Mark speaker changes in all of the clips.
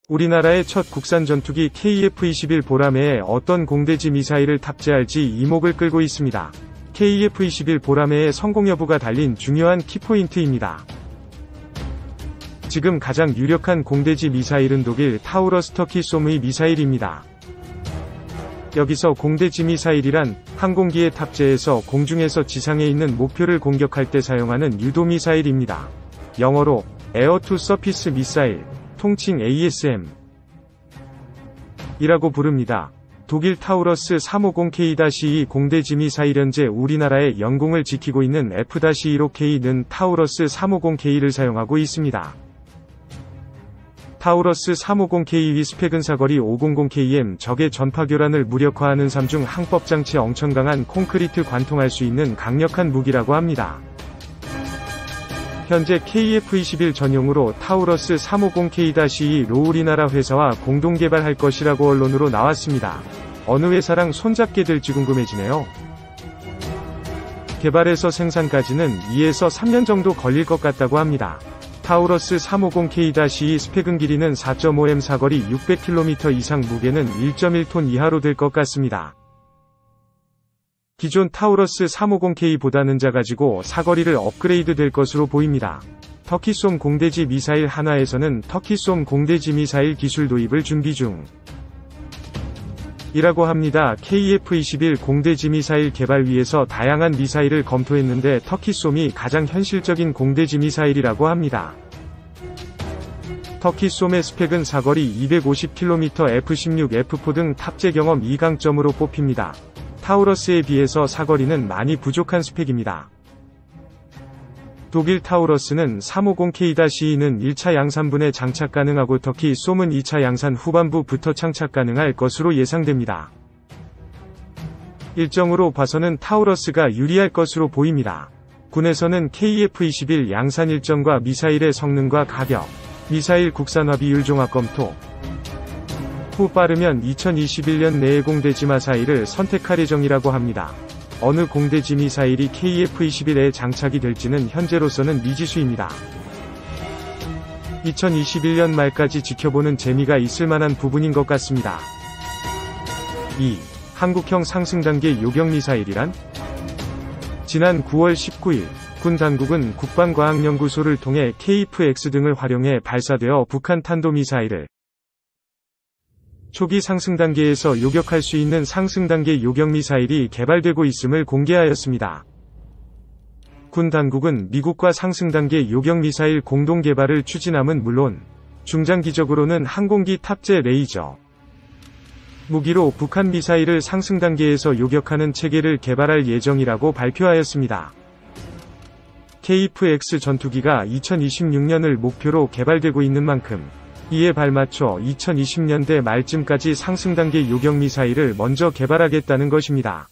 Speaker 1: 우리나라의 첫 국산 전투기 KF-21 보라매에 어떤 공대지 미사일을 탑재할지 이목을 끌고 있습니다. KF-21 보라매의 성공 여부가 달린 중요한 키포인트입니다. 지금 가장 유력한 공대지 미사일은 독일 타우러스 터키솜의 미사일입니다. 여기서 공대지 미사일이란 항공기에 탑재해서 공중에서 지상에 있는 목표를 공격할 때 사용하는 유도 미사일입니다. 영어로 에어 투 서피스 미사일, 통칭 ASM 이라고 부릅니다. 독일 타우러스 350K-2 공대지 미사일. 현재 우리나라의 영공을 지키고 있는 F-15K는 타우러스 350K를 사용하고 있습니다. 타우러스 350K의 스펙은 사거리 500km, 적의 전파 교란을 무력화하는 3중 항법장치, 엄청 강한 콘크리트 관통할 수 있는 강력한 무기라고 합니다. 현재 KF-21 전용으로 타우러스 350K-2로 우리나라 회사와 공동 개발할 것이라고 언론으로 나왔습니다. 어느 회사랑 손잡게 될지 궁금해지네요. 개발에서 생산까지는 2에서 3년 정도 걸릴 것 같다고 합니다. 타우러스 350K-2 스펙은 길이는 4.5m, 사거리 600km 이상, 무게는 1.1톤 이하로 될 것 같습니다. 기존 타우러스 350K보다는 작아지고 사거리를 업그레이드 될 것으로 보입니다. 터키솜 공대지 미사일 한화에서는 터키솜 공대지 미사일 기술 도입을 준비 중 이라고 합니다. KF-21 공대지 미사일 개발 위해서 다양한 미사일을 검토했는데 터키솜이 가장 현실적인 공대지 미사일이라고 합니다. 터키솜의 스펙은 사거리 250km, F-16, F-4 등 탑재 경험 2강점으로 뽑힙니다. 타우러스에 비해서 사거리는 많이 부족한 스펙입니다. 독일 타우러스는 350K-2는 1차 양산분에 장착 가능하고 터키솜은 2차 양산 후반부부터 장착 가능할 것으로 예상됩니다. 일정으로 봐서는 타우러스가 유리할 것으로 보입니다. 군에서는 KF-21 양산 일정과 미사일의 성능과 가격, 미사일 국산화 비율 종합 검토 후 빠르면 2021년 내에 공대지 미사일을 선택할 예정이라고 합니다. 어느 공대지 미사일이 KF-21에 장착이 될지는 현재로서는 미지수입니다. 2021년 말까지 지켜보는 재미가 있을 만한 부분인 것 같습니다. 2. 한국형 상승단계 요격 미사일이란? 지난 9월 19일 군 당국은 국방과학연구소를 통해 KF-X 등을 활용해 발사되어 북한 탄도미사일을 초기 상승단계에서 요격할 수 있는 상승단계 요격미사일이 개발되고 있음을 공개하였습니다. 군 당국은 미국과 상승단계 요격미사일 공동 개발을 추진함은 물론 중장기적으로는 항공기 탑재 레이저 무기로 북한 미사일을 상승단계에서 요격하는 체계를 개발할 예정이라고 발표하였습니다. KF-X 전투기가 2026년을 목표로 개발되고 있는 만큼 이에 발맞춰 2020년대 말쯤까지 상승단계 요격미사일을 먼저 개발하겠다는 것입니다.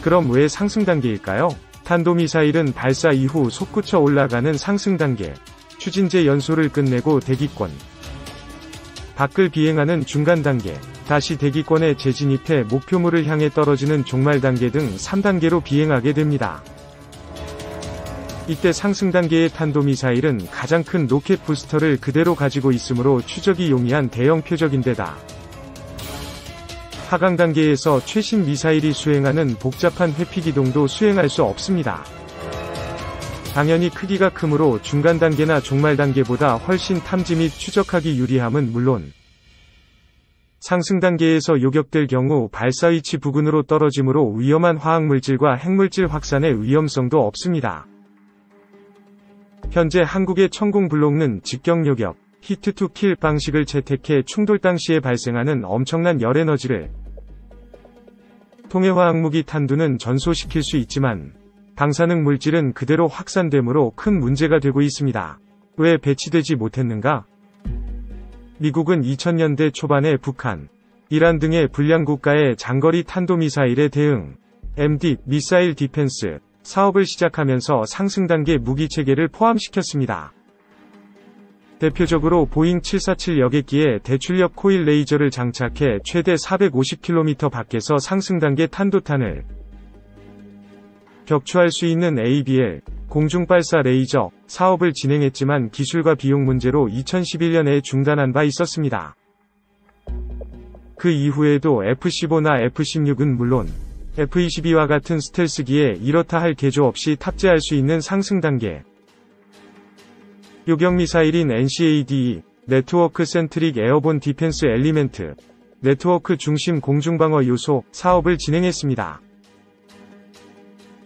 Speaker 1: 그럼 왜 상승단계일까요? 탄도미사일은 발사 이후 솟구쳐 올라가는 상승단계, 추진제 연소를 끝내고 대기권 밖을 비행하는 중간단계, 다시 대기권에 재진입해 목표물을 향해 떨어지는 종말단계 등 3단계로 비행하게 됩니다. 이때 상승단계의 탄도미사일은 가장 큰 로켓 부스터를 그대로 가지고 있으므로 추적이 용이한 대형 표적인데다 하강단계에서 최신 미사일이 수행하는 복잡한 회피기동도 수행할 수 없습니다. 당연히 크기가 크므로 중간단계나 종말단계보다 훨씬 탐지 및 추적하기 유리함은 물론 상승단계에서 요격될 경우 발사 위치 부근으로 떨어지므로 위험한 화학물질과 핵물질 확산의 위험성도 없습니다. 현재 한국의 천공블록는 직경요격, 히트-투-킬 방식을 채택해 충돌 당시에 발생하는 엄청난 열에너지를 통해 화학무기 탄두는 전소시킬 수 있지만 방사능 물질은 그대로 확산되므로 큰 문제가 되고 있습니다. 왜 배치되지 못했는가? 미국은 2000년대 초반에 북한, 이란 등의 불량 국가의 장거리 탄도미사일에 대응, MD, 미사일 디펜스 사업을 시작하면서 상승단계 무기체계를 포함시켰습니다. 대표적으로 보잉 747 여객기에 대출력 코일 레이저를 장착해 최대 450km 밖에서 상승단계 탄도탄을 격추할 수 있는 ABL, 공중발사 레이저 사업을 진행했지만 기술과 비용 문제로 2011년에 중단한 바 있었습니다. 그 이후에도 F-15나 F-16은 물론 F-22와 같은 스텔스기에 이렇다 할 개조 없이 탑재할 수 있는 상승 단계 요격미사일인 NCADE, 네트워크 센트릭 에어본 디펜스 엘리멘트, 네트워크 중심 공중방어 요소 사업을 진행했습니다.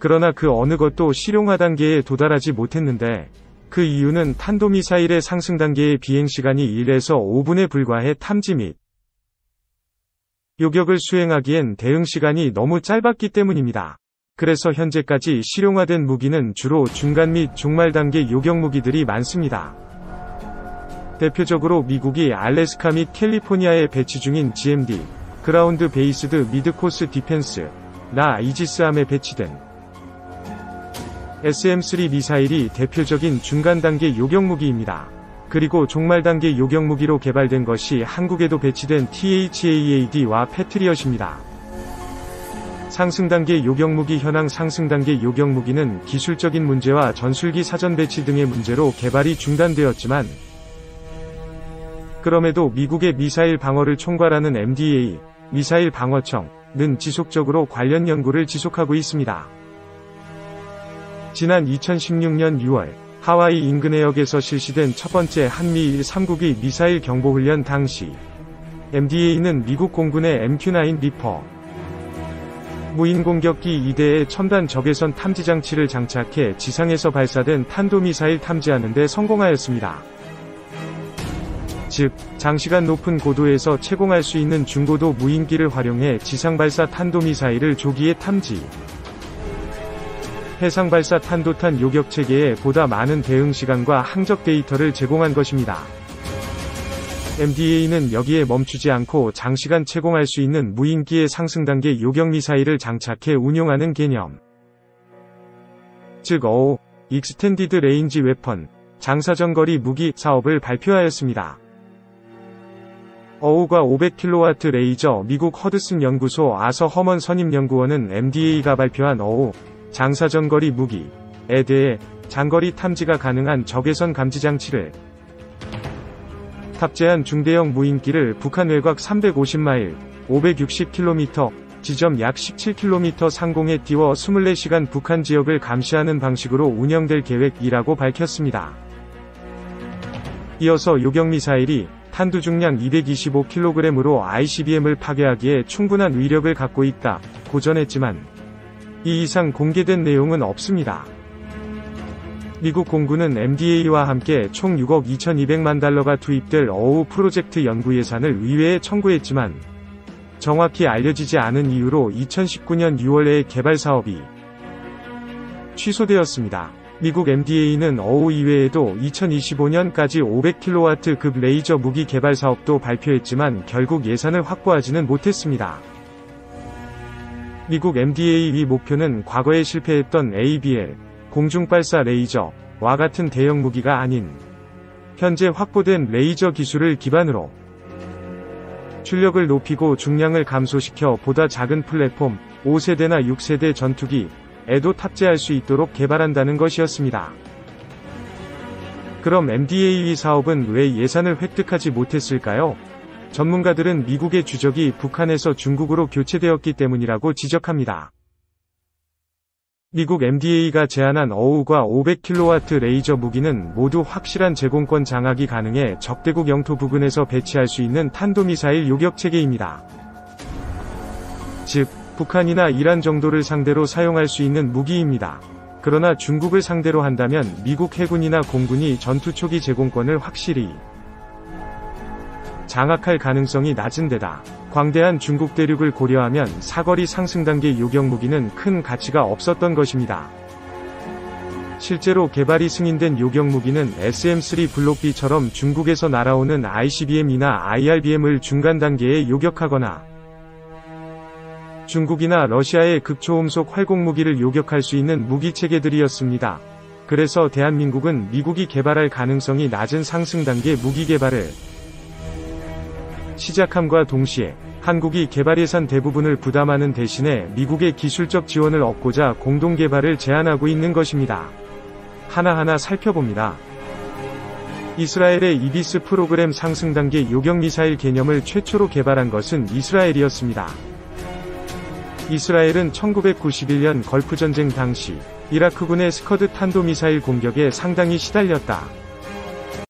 Speaker 1: 그러나 그 어느 것도 실용화 단계에 도달하지 못했는데 그 이유는 탄도미사일의 상승 단계의 비행시간이 1에서 5분에 불과해 탐지 및 요격을 수행하기엔 대응시간이 너무 짧았기 때문입니다. 그래서 현재까지 실용화된 무기는 주로 중간 및 종말 단계 요격 무기들이 많습니다. 대표적으로 미국이 알래스카 및 캘리포니아에 배치 중인 GMD, 그라운드 베이스드 미드코스 디펜스, 나 이지스함에 배치된 SM-3 미사일이 대표적인 중간 단계 요격 무기입니다. 그리고 종말 단계 요격 무기로 개발된 것이 한국에도 배치된 THAAD와 패트리엇입니다. 상승 단계 요격 무기 현황 상승 단계 요격 무기는 기술적인 문제와 전술기 사전 배치 등의 문제로 개발이 중단되었지만 그럼에도 미국의 미사일 방어를 총괄하는 MDA, 미사일 방어청는 지속적으로 관련 연구를 지속하고 있습니다. 지난 2016년 6월 하와이 인근 해역에서 실시된 첫 번째 한미일 3국의 미사일 경보훈련 당시 MDA는 미국 공군의 MQ-9 리퍼 무인 공격기 2대에 첨단 적외선 탐지 장치를 장착해 지상에서 발사된 탄도미사일 탐지하는 데 성공하였습니다. 즉, 장시간 높은 고도에서 채공할 수 있는 중고도 무인기를 활용해 지상 발사 탄도미사일을 조기에 탐지 해상 발사 탄도탄 요격 체계에 보다 많은 대응 시간과 항적 데이터를 제공한 것입니다. MDA는 여기에 멈추지 않고 장시간 채공할 수 있는 무인기의 상승 단계 요격 미사일을 장착해 운용하는 개념. 즉 어오, 익스텐디드 레인지 웨펀, 장사정거리 무기 사업을 발표하였습니다. 어우가 500kW 레이저 미국 허드슨 연구소 아서 허먼 선임연구원은 MDA가 발표한 어우, 장사정거리 무기에 대해 장거리 탐지가 가능한 적외선 감지장치를 탑재한 중대형 무인기를 북한 외곽 350마일, 560km, 지점 약 17km 상공에 띄워 24시간 북한 지역을 감시하는 방식으로 운영될 계획이라고 밝혔습니다. 이어서 요격미사일이 탄두 중량 225kg으로 ICBM을 파괴하기에 충분한 위력을 갖고 있다고 전했지만 이 이상 공개된 내용은 없습니다. 미국 공군은 MDA와 함께 총 6억 2200만 달러가 투입될 어우 프로젝트 연구 예산을 의회에 청구했지만 정확히 알려지지 않은 이유로 2019년 6월에 개발 사업이 취소되었습니다. 미국 MDA는 어우 이외에도 2025년까지 500kW급 레이저 무기 개발 사업도 발표했지만 결국 예산을 확보하지는 못했습니다. 미국 MDA의 목표는 과거에 실패했던 ABL, 공중발사 레이저와 같은 대형 무기가 아닌 현재 확보된 레이저 기술을 기반으로 출력을 높이고 중량을 감소시켜 보다 작은 플랫폼 5세대나 6세대 전투기에도 탑재할 수 있도록 개발한다는 것이었습니다. 그럼 MDA 사업은 왜 예산을 획득하지 못했을까요? 전문가들은 미국의 주적이 북한에서 중국으로 교체되었기 때문이라고 지적합니다. 미국 MDA가 제안한 어우과 500kW 레이저 무기는 모두 확실한 제공권 장악이 가능해 적대국 영토 부근에서 배치할 수 있는 탄도미사일 요격체계입니다. 즉, 북한이나 이란 정도를 상대로 사용할 수 있는 무기입니다. 그러나 중국을 상대로 한다면 미국 해군이나 공군이 전투 초기 제공권을 확실히 장악할 가능성이 낮은 데다 광대한 중국 대륙을 고려하면 사거리 상승 단계 요격 무기는 큰 가치가 없었던 것입니다. 실제로 개발이 승인된 요격 무기는 SM-3 블록-B처럼 중국에서 날아오는 ICBM이나 IRBM을 중간 단계에 요격하거나 중국이나 러시아의 극초음속 활공무기를 요격할 수 있는 무기체계들이었습니다. 그래서 대한민국은 미국이 개발할 가능성이 낮은 상승 단계 무기 개발을 시작함과 동시에 한국이 개발 예산 대부분을 부담하는 대신에 미국의 기술적 지원을 얻고자 공동 개발을 제안하고 있는 것입니다. 하나하나 살펴봅니다. 이스라엘의 이비스 프로그램 상승 단계 요격 미사일 개념을 최초로 개발한 것은 이스라엘이었습니다. 이스라엘은 1991년 걸프전쟁 당시 이라크군의 스커드 탄도미사일 공격에 상당히 시달렸다.